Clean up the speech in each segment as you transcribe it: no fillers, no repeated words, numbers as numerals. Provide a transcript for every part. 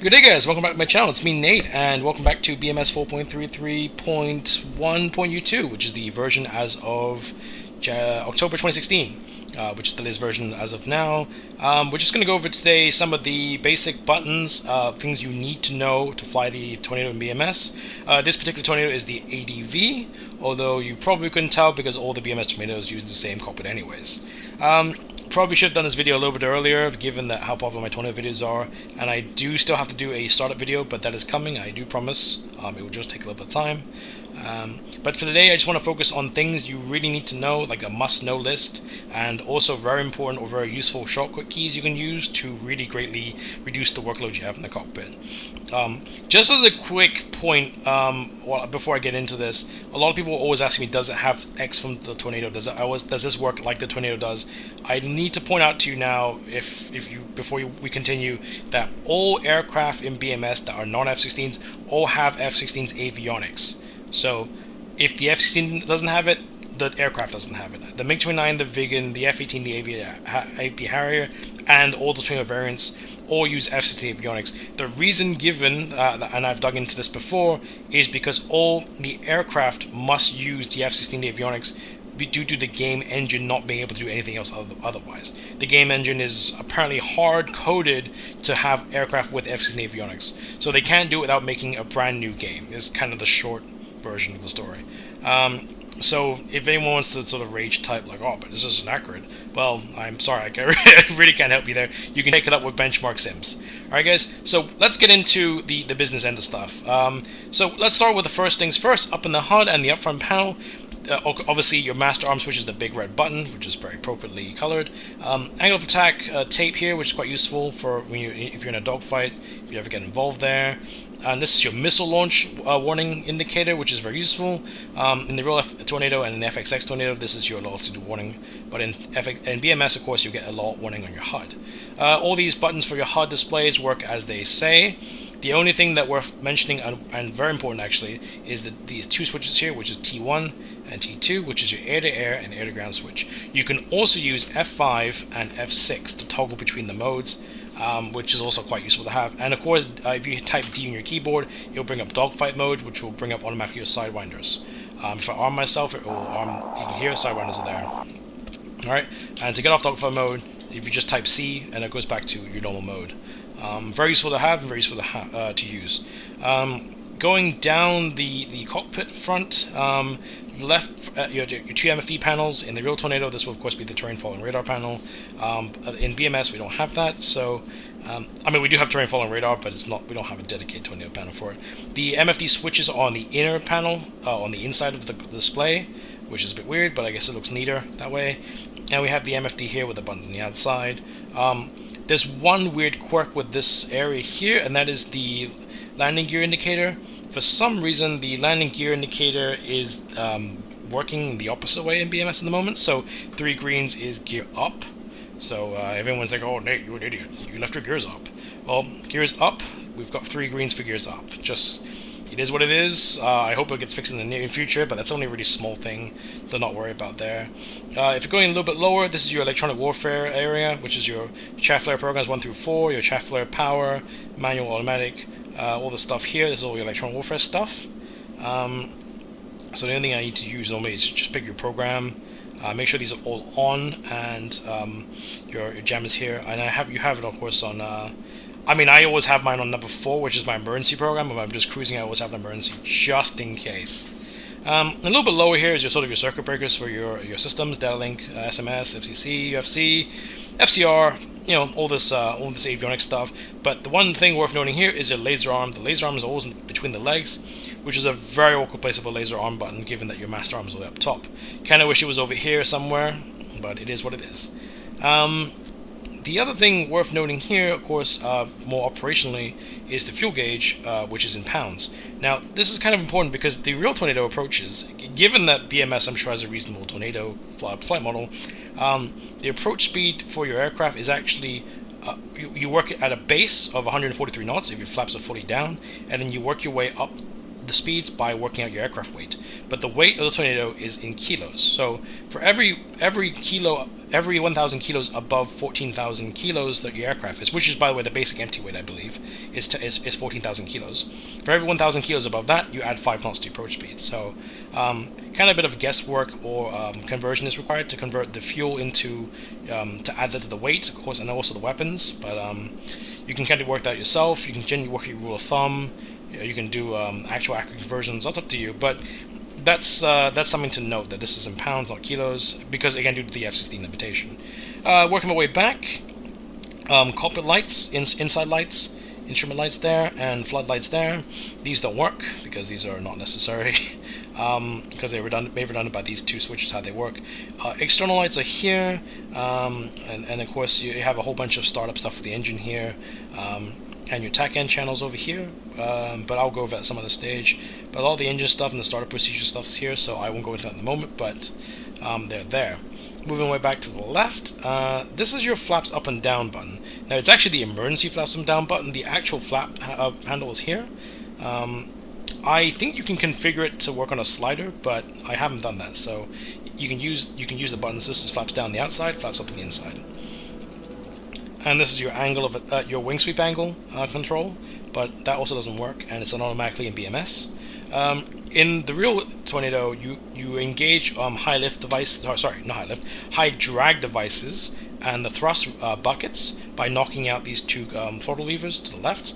Good day, guys. Welcome back to my channel. It's me, Nate, and welcome back to BMS 4.33.1.U2, which is the version as of October 2016, which is the latest version as of now. We're just going to go over today some of the basic buttons, things you need to know to fly the Tornado in BMS. This particular Tornado is the ADV, although you probably couldn't tell because all the BMS Tornadoes use the same cockpit anyways. Probably should have done this video a little bit earlier, given that how popular my Tornado videos are, and I do still have to do a startup video, but that is coming, I do promise. It will just take a little bit of time. But for today, I just want to focus on things you really need to know, like a must-know list, and also very important or very useful shortcut keys you can use to really greatly reduce the workload you have in the cockpit. Just as a quick point, before I get into this, a lot of people always ask me, does it have X from the Tornado? Does this work like the Tornado does? I need to point out to you now, we continue, that all aircraft in BMS that are non-F-16s all have F-16's avionics. So if the F-16 doesn't have it, the aircraft doesn't have it. The MiG-29, the Viggen, the F-18, the AP Harrier, and all the Tornado variants all use F-16 avionics. The reason given, and I've dug into this before, is because all the aircraft must use the F-16 avionics due to the game engine not being able to do anything else otherwise. The game engine is apparently hard-coded to have aircraft with F-16 avionics, so they can't do it without making a brand new game, is kind of the short version of the story. So if anyone wants to sort of rage type like, oh, but this isn't accurate, well, I'm sorry, I really can't help you there. You can take it up with benchmark sims. Alright guys, so let's get into the business end of stuff. So let's start with the first things first. Up in the HUD and the upfront panel, obviously your master arm switch is the big red button, which is very appropriately colored. Angle of attack tape here, which is quite useful for if you're in a dogfight, if you ever get involved there. And this is your missile launch warning indicator, which is very useful. In the real Tornado and in the FXX Tornado, this is your altitude warning. But in BMS, of course, you get a alert warning on your HUD. All these buttons for your HUD displays work as they say. The only thing that worth mentioning, and very important actually, is these two switches here, which is T1 and T2, which is your air-to-air and air-to-ground switch. You can also use F5 and F6 to toggle between the modes, which is also quite useful to have. And of course, if you type D on your keyboard, it'll bring up dogfight mode, which will bring up automatically your sidewinders. If I arm myself, it will you can hear sidewinders are there. Alright, and to get off dogfight mode, if you just type C, and it goes back to your normal mode. Very useful to have and very useful to use. Going down the cockpit front, left, your two MFD panels. In the real Tornado, this will of course be the terrain following radar panel. In BMS, we don't have that, so I mean we do have terrain following radar, but it's not. We don't have a dedicated Tornado panel for it. The MFD switches are on the inner panel, on the inside of the display, which is a bit weird, but I guess it looks neater that way. And we have the MFD here with the buttons on the outside. There's one weird quirk with this area here, and that is the landing gear indicator. For some reason, the landing gear indicator is working the opposite way in BMS at the moment. So 3 greens is gear up. So everyone's like, oh Nate, you're an idiot. You left your gears up. Well, gears up. We've got 3 greens for gears up. Just, it is what it is. I hope it gets fixed in the near future, but that's only a really small thing to not worry about there. If you're going a little bit lower, this is your electronic warfare area, which is your chaff flare programs 1 through 4, your chaff flare power, manual, automatic, all the stuff here. This is all your electronic warfare stuff. So the only thing I need to use normally is just pick your program, make sure these are all on, and your jam is here. And you have it of course on. I mean, I always have mine on number 4, which is my emergency program. If I'm just cruising, I always have an emergency just in case. A little bit lower here is your your circuit breakers for your systems: data link, SMS, FCC, UFC, FCR. You know, all this avionics stuff. But the one thing worth noting here is your laser arm. The laser arm is always between the legs, which is a very awkward place of a laser arm button, given that your master arm is all the way up top. Kind of wish it was over here somewhere, but it is what it is. The other thing worth noting here, of course, more operationally, is the fuel gauge, which is in pounds. Now, this is kind of important because the real Tornado approaches, given that BMS, I'm sure, has a reasonable Tornado flight model, the approach speed for your aircraft is actually, you work at a base of 143 knots if your flaps are fully down, and then you work your way up the speeds by working out your aircraft weight. But the weight of the Tornado is in kilos. So for every kilo every 1,000 kilos above 14,000 kilos that your aircraft is, which is, by the way, the basic empty weight, I believe, is 14,000 kilos. For every 1,000 kilos above that, you add 5 knots to approach speed. So kind of a bit of guesswork or conversion is required to convert the fuel into, to add that to the weight, of course, and also the weapons. But you can kind of work that out yourself. You can generally work your rule of thumb. You can do actual accurate conversions. That's up to you. But that's something to note, that this is in pounds, not kilos, because again, due to the F-16 limitation. Working my way back, cockpit lights, inside lights, instrument lights there, and floodlights there. These don't work because these are not necessary, because they're made redundant by these two switches, how they work. External lights are here, and of course you have a whole bunch of startup stuff for the engine here, and your TAC end channels over here, but I'll go over that at some other stage. But all the engine stuff and the startup procedure stuff's here, so I won't go into that in the moment, but they're there. Moving way back to the left, this is your flaps up and down button. Now it's actually the emergency flaps up and down button. The actual flap handle is here. I think you can configure it to work on a slider, but I haven't done that. So you can use the buttons. This is flaps down the outside, flaps up on the inside. And this is your angle of your wing sweep angle control, but that also doesn't work, and it's done automatically in BMS. In the real Tornado, you engage high lift devices. Sorry, not high lift, high drag devices and the thrust buckets by knocking out these two throttle levers to the left,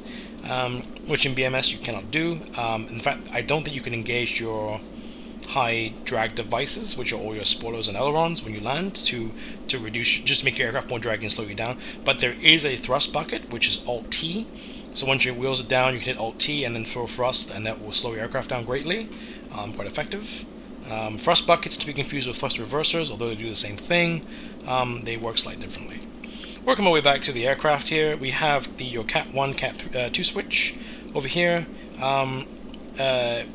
which in BMS you cannot do. In fact, I don't think you can engage your high drag devices, which are all your spoilers and ailerons, when you land, to reduce, just to make your aircraft more draggy and slow you down. But there is a thrust bucket, which is Alt T. So once your wheels are down, you can hit Alt T and then throw thrust, and that will slow your aircraft down greatly. Quite effective. Thrust buckets to be confused with thrust reversers, although they do the same thing. They work slightly differently. Working my way back to the aircraft here, we have your Cat 1, Cat 2 switch over here,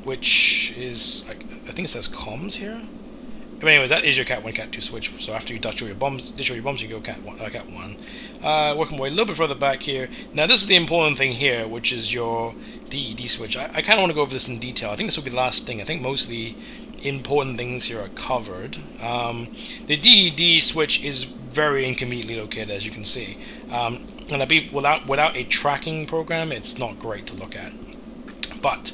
which is, I think it says comms here. But anyways, that is your Cat 1, Cat 2 switch. So after you ditch all your bombs, you go Cat 1. Working my way a little bit further back here. Now this is the important thing here, which is your DED switch. I kind of want to go over this in detail. I think this will be the last thing. I think most of the important things here are covered. The DED switch is very inconveniently located, as you can see. And I believe without a tracking program, it's not great to look at. But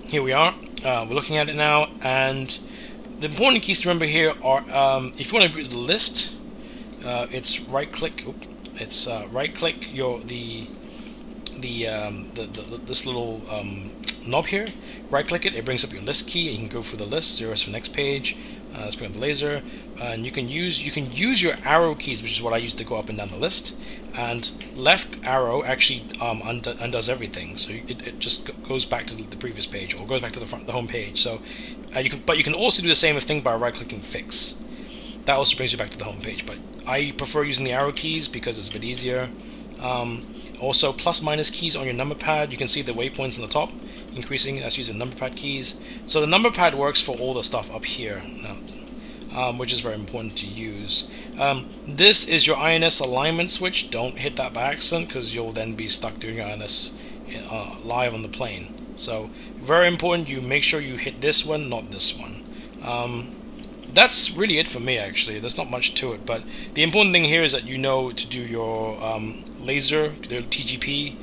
here we are. We're looking at it now, and the important keys to remember here are, if you want to use the list, it's right-click. It's right-click this little knob here. Right-click it. It brings up your list key. And you can go through the list. 0 is for the next page. Let's bring up the laser, and you can use your arrow keys, which is what I use to go up and down the list. And left arrow actually undoes everything, so it just goes back to the previous page, or goes back to the home page. So you can also do the same thing by right-clicking Fix. That also brings you back to the home page, but I prefer using the arrow keys because it's a bit easier. Also, plus/minus keys on your number pad. You can see the waypoints on the top increasing. That's using number pad keys. So the number pad works for all the stuff up here, which is very important to use. This is your INS alignment switch. Don't hit that by accident, because you'll then be stuck doing INS live on the plane. So very important, you make sure you hit this one, not this one. That's really it for me, actually. There's not much to it, but the important thing here is that you know to do your laser, the TGP,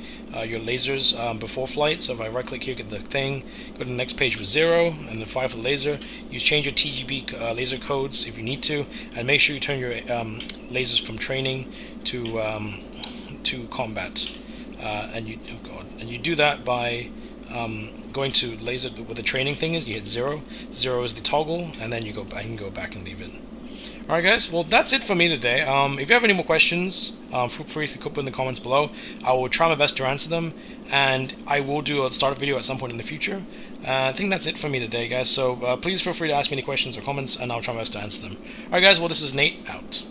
your lasers before flight. So if I right click here, get the thing, go to the next page with 0, and then 5 for the laser. You change your TGP laser codes if you need to, and make sure you turn your lasers from training to combat. And you do that by going to laser where the training thing is. You hit 0. 0 is the toggle, and then you can go back and leave it. Alright guys, well that's it for me today. If you have any more questions, feel free to put in the comments below. I will try my best to answer them, and I will do a startup video at some point in the future. I think that's it for me today, guys, so please feel free to ask me any questions or comments, and I'll try my best to answer them. Alright guys, well this is Nate, out.